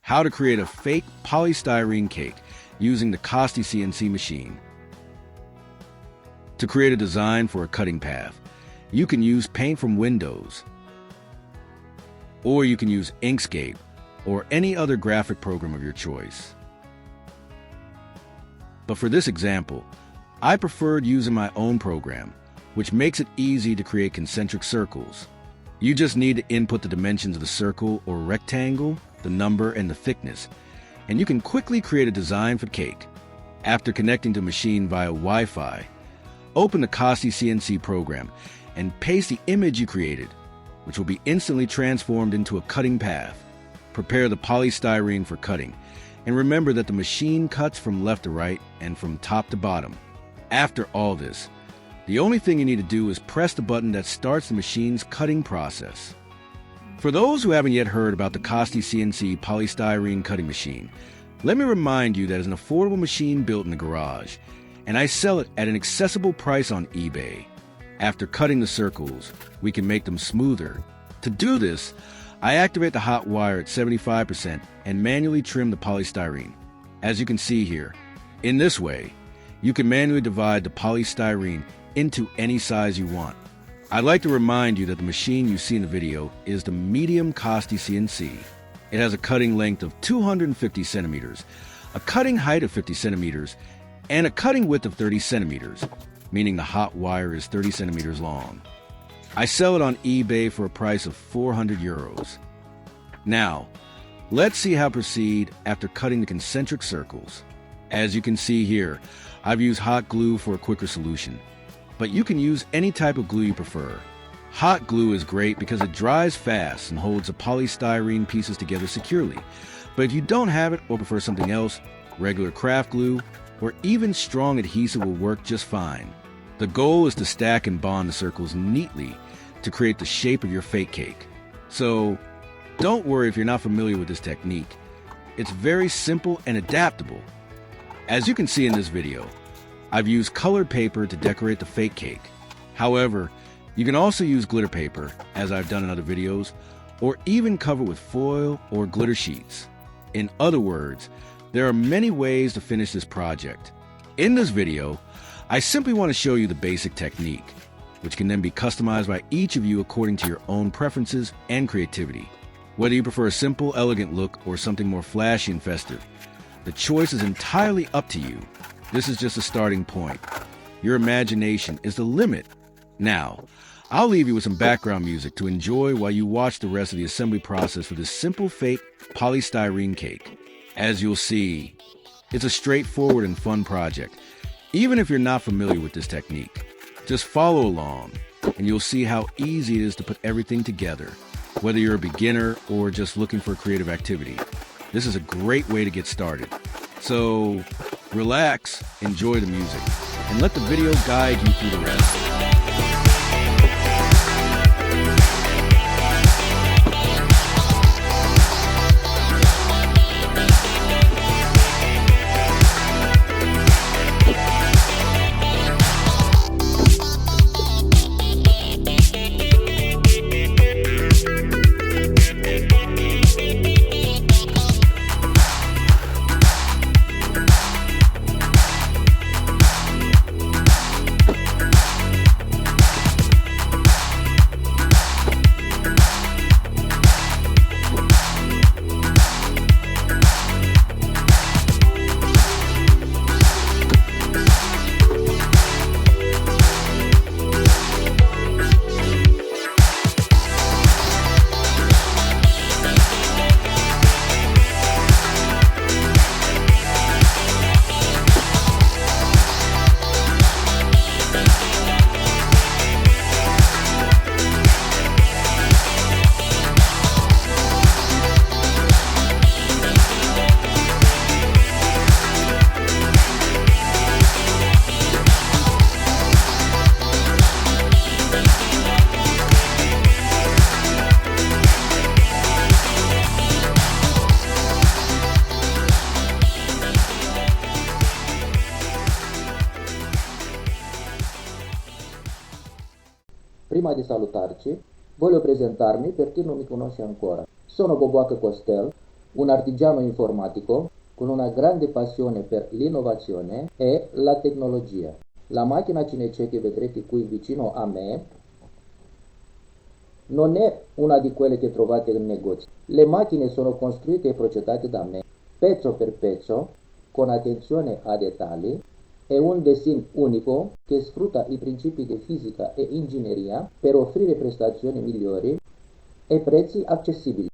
how to create a fake polystyrene cake using the CostyCNC machine. To create a design for a cutting path, you can use paint from Windows, or you can use Inkscape or any other graphic program of your choice. But for this example, I preferred using my own program, which makes it easy to create concentric circles. You just need to input the dimensions of the circle or rectangle, the number, and the thickness, and you can quickly create a design for the cake. After connecting to the machine via Wi-Fi, open the CostyCNC program and paste the image you created, which will be instantly transformed into a cutting path. Prepare the polystyrene for cutting, and remember that the machine cuts from left to right and from top to bottom. After all this, the only thing you need to do is press the button that starts the machine's cutting process. For those who haven't yet heard about the CostyCNC polystyrene cutting machine, let me remind you that it's an affordable machine built in the garage, and I sell it at an accessible price on eBay. After cutting the circles, we can make them smoother. To do this, I activate the hot wire at 75% and manually trim the polystyrene. As you can see here, in this way, you can manually divide the polystyrene into any size you want. I'd like to remind you that the machine you see in the video is the medium CostyCNC. It has a cutting length of 250 centimeters, a cutting height of 50 centimeters, and a cutting width of 30 centimeters, meaning the hot wire is 30 centimeters long. I sell it on eBay for a price of 400 euros. Now, let's see how to proceed after cutting the concentric circles. As you can see here, I've used hot glue for a quicker solution, but you can use any type of glue you prefer. Hot glue is great because it dries fast and holds the polystyrene pieces together securely. But if you don't have it or prefer something else, regular craft glue or even strong adhesive will work just fine. The goal is to stack and bond the circles neatly to create the shape of your fake cake. So don't worry if you're not familiar with this technique. It's very simple and adaptable. As you can see in this video, I've used colored paper to decorate the fake cake. However, you can also use glitter paper, as I've done in other videos, or even cover with foil or glitter sheets. In other words, there are many ways to finish this project. In this video, I simply want to show you the basic technique, which can then be customized by each of you according to your own preferences and creativity. Whether you prefer a simple, elegant look or something more flashy and festive, the choice is entirely up to you. This is just a starting point. Your imagination is the limit. Now, I'll leave you with some background music to enjoy while you watch the rest of the assembly process for this simple fake polystyrene cake. As you'll see, it's a straightforward and fun project, even if you're not familiar with this technique. Just follow along, and you'll see how easy it is to put everything together. Whether you're a beginner or just looking for a creative activity, this is a great way to get started. So, relax, enjoy the music, and let the video guide you through the rest. Prima di salutarci, voglio presentarmi per chi non mi conosce ancora. Sono Boboacă Costel, un artigiano informatico con una grande passione per l'innovazione e la tecnologia. La macchina CNC che vedrete qui vicino a me non è una di quelle che trovate in negozio. Le macchine sono costruite e progettate da me, pezzo per pezzo, con attenzione ai dettagli e un design unico che sfrutta i principi di fisica e ingegneria per offrire prestazioni migliori e prezzi accessibili.